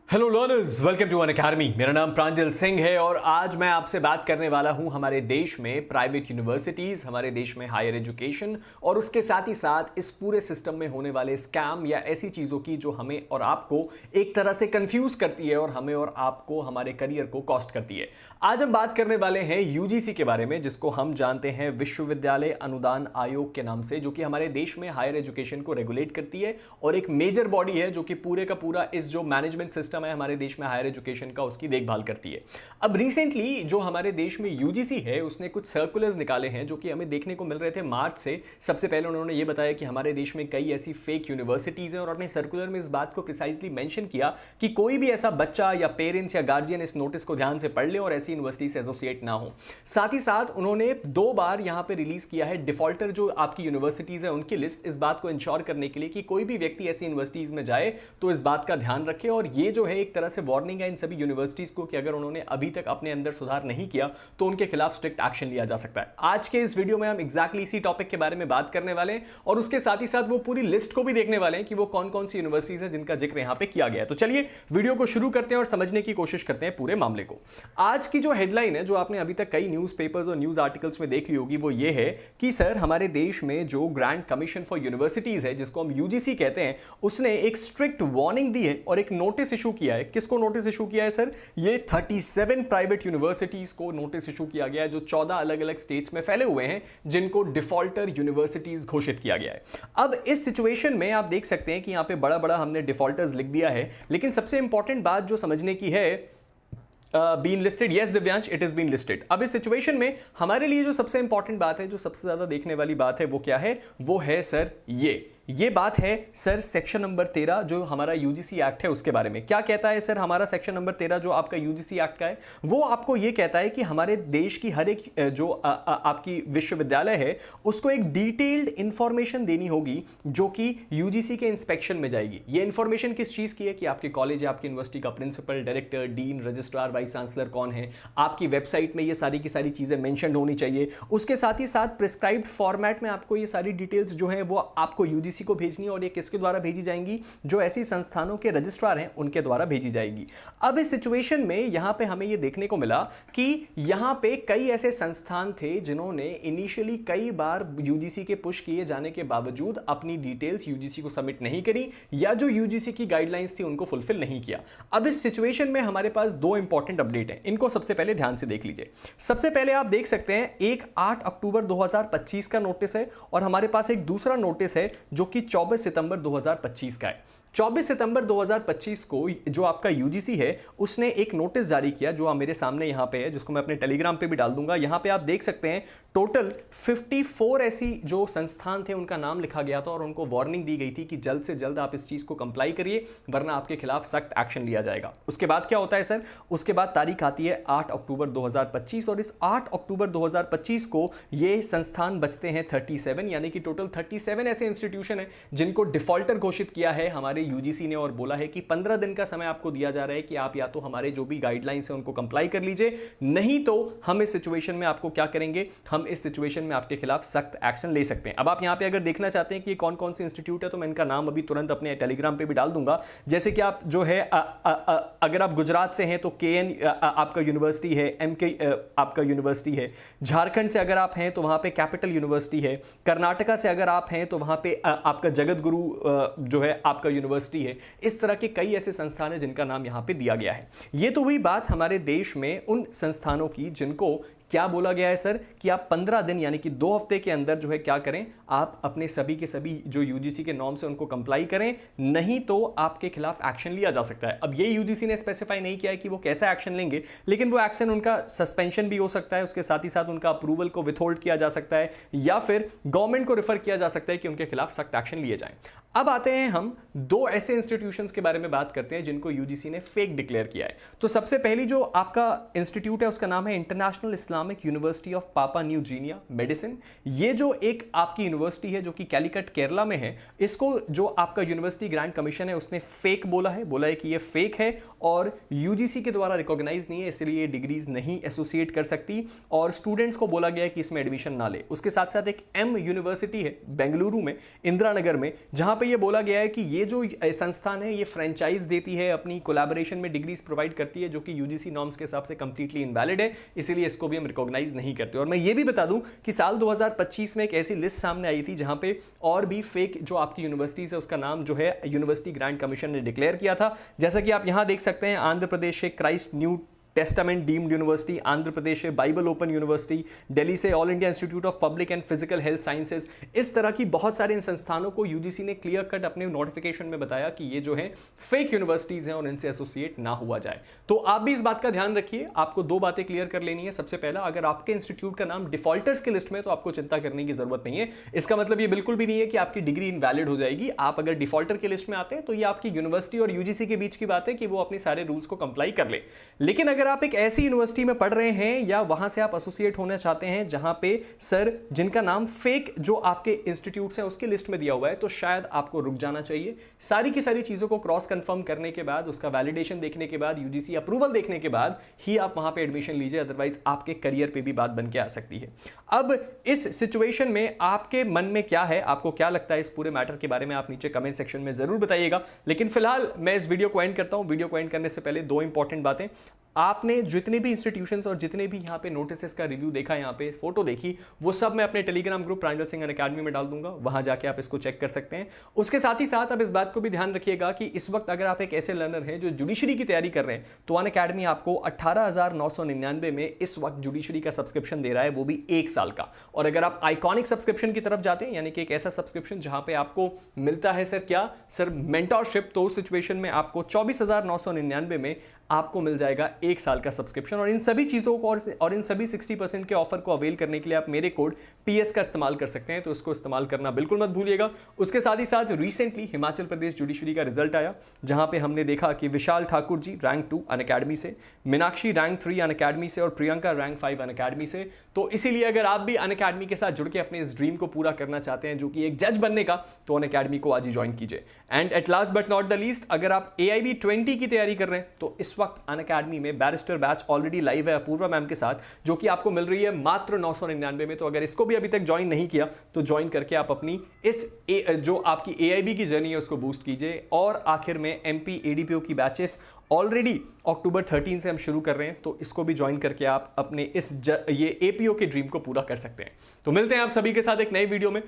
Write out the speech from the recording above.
Hello learners, welcome to Unacademy. मेरा नाम प्रांजल सिंह है और आज मैं आपसे बात करने वाला हूं हमारे देश में प्राइवेट यूनिवर्सिटीज़, हमारे देश में हायर एजुकेशन और उसके साथ ही साथ इस पूरे सिस्टम में होने वाले स्कैम या ऐसी चीज़ों की जो हमें और आपको एक तरह से कंफ्यूज करती है और हमें और आपको हमारे करियर को कॉस्ट करती है। आज हम बात करने वाले हैं यूजीसी के बारे में, जिसको हम जानते हैं विश्वविद्यालय अनुदान आयोग के नाम से, जो कि हमारे देश में हायर एजुकेशन को रेगुलेट करती है और एक मेजर बॉडी है जो कि पूरे का पूरा इस जो मैनेजमेंट सिस्टम है हमारे देश में हायर एजुकेशन का, उसकी देखभाल करती है। अब रिसेंटली जो हमारे देश में यूजीसी है उसने कुछ सर्कुलर्स निकाले हैं जो कि हमें देखने को मिल रहे थे मार्च से। सबसे पहले उन्होंने ये बताया कि हमारे देश में कई ऐसी फेक यूनिवर्सिटीज हैं और अपने सर्कुलर में इस बात को प्रिसाइसली मेंशन किया कि कोई भी ऐसा बच्चा या पेरेंट्स या गार्जियन इस नोटिस को ध्यान से पढ़ ले और ऐसी यूनिवर्सिटी से एसोसिएट ना हो। साथ ही साथ उन्होंने 2 बार यहां पे रिलीज किया है डिफॉल्टर जो आपकी यूनिवर्सिटीज है उनकी लिस्ट, इस बात को इंश्योर करने के लिए कि कोई भी व्यक्ति ऐसी यूनिवर्सिटीज में जाए तो इस बात का ध्यान रखे। और ये जो है एक तरह से वार्निंग है इन सभी यूनिवर्सिटीज को कि अगर उन्होंने अभी तक अपने अंदर सुधार नहीं किया तो उनके खिलाफ स्ट्रिक्ट एक्शन लिया जा सकता है। आज के इस वीडियो में हम एग्जैक्टली इसी टॉपिक के बारे में बात करने वाले हैं और उसके साथ ही साथ वो पूरी लिस्ट को भी देखने वाले हैं कि वो कौन कौन सी यूनिवर्सिटीज है जिनका जिक्र यहां पे किया गया है। तो चलिए वीडियो को शुरू करते हैं और समझने की कोशिश करते हैं पूरे मामले को। आज की जो हेडलाइन है, जो आपने अभी तक कई न्यूज़पेपर्स और न्यूज आर्टिकल्स में देख ली होगी, वो ये है कि सर हमारे देश में जो ग्रैंड कमीशन फॉर यूनिवर्सिटीज है, जिसको हम यूजीसी कहते हैं, उसने एक स्ट्रिक्ट वार्निंग दी है और एक नोटिस इशू किया है। किसको नोटिस इशू किया है सर? ये 37 प्राइवेट यूनिवर्सिटीज को नोटिस इशू किया गया है जो 14 अलग अलग स्टेट्स में फैले हुए हैं, जिनको डिफॉल्टर यूनिवर्सिटीज घोषित किया गया है। अब इस सिचुएशन में आप देख सकते हैं कि यहां पे बड़ा बड़ा हमने डिफॉल्टर्स लिख दिया है, लेकिन सबसे इंपॉर्टेंट बात जो समझने की है, been listed, yes Divyansh, it is been listed. अब इस सिचुएशन में हमारे लिए जो सबसे इंपॉर्टेंट बात है, जो सबसे ज्यादा देखने वाली बात है, वो क्या है? वो है सर ये बात है सर सेक्शन नंबर 13 जो हमारा यूजीसी एक्ट है उसके बारे में। क्या कहता है सर हमारा सेक्शन नंबर 13 जो आपका यूजीसी एक्ट का है? वो आपको ये कहता है कि हमारे देश की हर एक जो आपकी विश्वविद्यालय है उसको एक डिटेल्ड इंफॉर्मेशन देनी होगी जो कि यूजीसी के इंस्पेक्शन में जाएगी। ये इंफॉर्मेशन किस चीज की है कि आपके कॉलेज या आपकी यूनिवर्सिटी का principal, director, dean, registrar, vice chancellor कौन है, आपकी वेबसाइट में ये सारी की सारी चीजें मेंशन होनी चाहिए। उसके साथ ही साथ प्रिस्क्राइब्ड फॉर्मेट में आपको ये सारी डिटेल्स जो है वो आपको यूजीसी को भेजनी है और ये किसके द्वारा भेजी जाएंगी? जो ऐसी संस्थानों के रजिस्ट्रार हैं उनके द्वारा भेजी जाएगी। अब इस सिचुएशन में यहां पे हमें ये देखने को मिला कि यहां पे कई ऐसे संस्थान थे जिन्होंने इनिशियली कई बार यूजीसी के पुश किए जाने के बावजूद अपनी डिटेल्स यूजीसी को सबमिट नहीं करी या जो यूजीसी की गाइडलाइंस थी उनको फुलफिल नहीं किया। अब इस सिचुएशन में हमारे पास 2 इंपॉर्टेंट अपडेट हैं, इनको सबसे पहले ध्यान से देख लीजिए। सबसे पहले आप देख सकते हैं एक 8 अक्टूबर 2025 का नोटिस है और हमारे पास एक दूसरा नोटिस है जो कि 24 सितंबर 2025 का है। 24 सितंबर 2025 को जो आपका यूजीसी है उसने एक नोटिस जारी किया जो मेरे सामने यहां पे है, जिसको मैं अपने टेलीग्राम पे भी डाल दूंगा। यहां पे आप देख सकते हैं टोटल 54 ऐसी जो संस्थान थे उनका नाम लिखा गया था और उनको वार्निंग दी गई थी कि जल्द से जल्द आप इस चीज को कंप्लाई करिए वरना आपके खिलाफ सख्त एक्शन लिया जाएगा। उसके बाद क्या होता है सर? उसके बाद तारीख आती है 8 अक्टूबर 2025 और इस 8 अक्टूबर 2025 को ये संस्थान बचते हैं 37, यानी कि टोटल 37 ऐसे इंस्टीट्यूशन है जिनको डिफॉल्टर घोषित किया है हमारे यूजीसी ने और बोला है कि 15 दिन का समय आपको दिया जा रहा है कि आप या तो हमारे जो भी गाइडलाइंस है उनको कंप्लाई कर लीजिए, नहीं तो हम इस सिचुएशन में आपको क्या करेंगे? हम इस सिचुएशन में आपके खिलाफ सख्त एक्शन ले सकते हैं। अब आप यहां पे अगर देखना चाहते हैं कि कौन कौन से इंस्टीट्यूट है तो मैं इनका नाम अभी तुरंत अपने टेलीग्राम पे भी डाल दूंगा। जैसे कि आप जो है अगर आप गुजरात से हैं तो केएन आपका यूनिवर्सिटी है, एमके आपका यूनिवर्सिटी है। झारखंड से अगर आप हैं तो वहां पे कैपिटल यूनिवर्सिटी है। कर्नाटका से अगर आप हैं तो वहां पे आपका जगत गुरु जो है आपका यूनिवर्सिटी है। इस तरह के कई ऐसे संस्थान हैं जिनका नाम यहां पे दिया गया है। ये तो हुई बात हमारे देश में उन संस्थानों की जिनको क्या बोला गया है सर कि आप 15 दिन यानी कि 2 हफ्ते के अंदर जो है क्या करें? आप अपने सभी के सभी जो यूजीसी के नॉर्म्स हैं उनको कंप्लाई करें, नहीं तो आपके खिलाफ एक्शन लिया जा सकता है। अब ये यूजीसी ने स्पेसिफाई नहीं किया है कि वो कैसा एक्शन लेंगे, लेकिन वो एक्शन उनका सस्पेंशन भी हो सकता है, उसके साथ ही साथ उनका अप्रूवल को विथहोल्ड किया जा सकता है या फिर गवर्नमेंट को रेफर किया जा सकता है कि उनके खिलाफ सख्त एक्शन लिए जाएं। अब आते हैं हम 2 ऐसे इंस्टीट्यूशंस के बारे में बात करते हैं जिनको यूजीसी ने फेक डिक्लेयर किया है। तो सबसे पहली जो आपका इंस्टीट्यूट है उसका नाम है इंटरनेशनल इस्लामिक यूनिवर्सिटी ऑफ पापा न्यू गिनिया मेडिसिन। ये जो एक आपकी यूनिवर्सिटी है जो कि कैलिकट केरला में है, इसको जो आपका यूनिवर्सिटी ग्रांट कमीशन है उसने फेक बोला है कि ये फेक है और यूजीसी के द्वारा रिकॉग्नाइज नहीं है, इसलिए ये डिग्रीज नहीं एसोसिएट कर सकती और स्टूडेंट्स को बोला गया है कि इसमें एडमिशन ना ले। उसके साथ साथ एक एम यूनिवर्सिटी है बेंगलुरु में, इंदिरा नगर में, जहां पे ये बोला गया है कि ये जो संस्थान है ये फ्रेंचाइज देती है, अपनी कोलैबोरेशन में डिग्रीज प्रोवाइड करती है, जो कि यूजीसी नॉर्म्स के हिसाब से कंप्लीटली इनवैलिड है, इसीलिए इसको भी हम रिकॉग्नाइज नहीं करते। और मैं ये भी बता दूं कि साल 2025 में एक ऐसी लिस्ट सामने आई थी जहां पे और भी फेक जो आपकी यूनिवर्सिटीज है उसका नाम जो है यूनिवर्सिटी ग्रांट कमीशन ने डिक्लेयर किया था। जैसा कि आप यहां देख सकते हैं, आंध्र प्रदेश से Christ New Testament deemed university, Andhra Pradesh से बाइबल ओपन यूनिवर्सिटी, दिल्ली से All India Institute of Public and Physical Health Sciences. इस तरह की बहुत सारे इन संस्थानों को यूजीसी ने क्लियर कट अपने नोटिफिकेशन में बताया कि ये जो है फेक यूनिवर्सिटीज हैं और इनसे एसोसिएट ना हुआ जाए। तो आप भी इस बात का ध्यान रखिए। आपको दो बातें क्लियर कर लेनी है। सबसे पहला, अगर आपके इंस्टीट्यूट का नाम डिफॉल्टर्स की लिस्ट में, तो आपको चिंता करने की जरूरत नहीं है। इसका मतलब ये बिल्कुल भी नहीं है कि आपकी डिग्री इनवैलिड हो जाएगी। आप अगर डिफॉल्टर की लिस्ट में आते हैं तो ये आपकी यूनिवर्सिटी और यूजीसी के बीच की बात है कि वो अपने सारे रूल्स को कंप्लाई कर ले। लेकिन अगर आप एक ऐसी यूनिवर्सिटी में पढ़ रहे हैं या वहां से आप एसोसिएट होना चाहते हैं जहां पे सर जिनका नाम फेक जो आपके इंस्टीट्यूट्स हैं उसकी लिस्ट में दिया हुआ है, तो शायद आपको रुक जाना चाहिए। सारी की सारी चीजों को क्रॉस कंफर्म करने के बाद, उसका वैलिडेशन देखने के बाद, यूजीसी अप्रूवल देखने के बाद ही आप वहां पे एडमिशन लीजिए, अदरवाइज आपके करियर पे भी बात बन के आ सकती है। अब इस सिचुएशन में आपके मन में क्या है, आपको क्या लगता है इस पूरे मैटर के बारे में, आप नीचे कमेंट सेक्शन में जरूर बताइएगा। लेकिन फिलहाल मैं इस वीडियो को एंड करता हूं। वीडियो को एंड करने से पहले दो इंपॉर्टेंट बातें। आपने जितने भी इंस्टीट्यूशंस और जितने भी यहाँ पे नोटिस का रिव्यू देखा, यहाँ पे फोटो देखी, वो सब मैं अपने टेलीग्राम ग्रुप प्रांजल सिंह अनअकैडमी में डाल दूंगा, वहां जाके आप इसको चेक कर सकते हैं। उसके साथ ही साथ आप इस बात को भी ध्यान रखिएगा कि इस वक्त अगर आप एक ऐसे लर्नर हैं जो जुडिशरी की तैयारी कर रहे हैं, तो अनअकैडमी आपको 18,999 में इस वक्त जुडिशरी का सब्सक्रिप्शन दे रहा है, वो भी 1 साल का। और अगर आप आइकॉनिक सब्सक्रिप्शन की तरफ जाते हैं, यानी कि एक ऐसा सब्सक्रिप्शन जहां पे आपको मिलता है सर मेंटोरशिप, तो उस सिचुएशन में आपको 24,999 में आपको मिल जाएगा 1 साल का सब्सक्रिप्शन। और इन सभी चीज़ों को और इन सभी 60% के ऑफर को अवेल करने के लिए आप मेरे कोड PS का इस्तेमाल कर सकते हैं, तो इसको इस्तेमाल करना बिल्कुल मत भूलिएगा। उसके साथ ही साथ रिसेंटली हिमाचल प्रदेश जुडिशरी का रिजल्ट आया, जहां पे हमने देखा कि विशाल ठाकुर जी रैंक 2 अनअकैडमी से, मीनाक्षी रैंक 3 अनअकैडमी से और प्रियंका रैंक 5 अनअकैडमी से। तो इसीलिए अगर आप भी अनअकैडमी के साथ जुड़ के अपने इस ड्रीम को पूरा करना चाहते हैं, जो कि एक जज बनने का, तो अनअकैडमी को आज ही ज्वाइन कीजिए। And at last but not the least, अगर आप AIB 20 की तैयारी कर रहे हैं, तो इस वक्त अनअकैडमी में बैरिस्टर बैच ऑलरेडी लाइव है अपूर्वा मैम के साथ, जो कि आपको मिल रही है मात्र 999 में। तो अगर इसको भी अभी तक ज्वाइन नहीं किया, तो ज्वाइन करके आप अपनी इस जो आपकी AIB की जर्नी है उसको बूस्ट कीजिए। और आखिर में MP ADPO की बैचेस ऑलरेडी अक्टूबर 13 से हम शुरू कर रहे हैं, तो इसको भी ज्वाइन करके आप अपने ये APO के ड्रीम को पूरा कर सकते हैं। तो मिलते हैं आप सभी के साथ एक नई वीडियो में,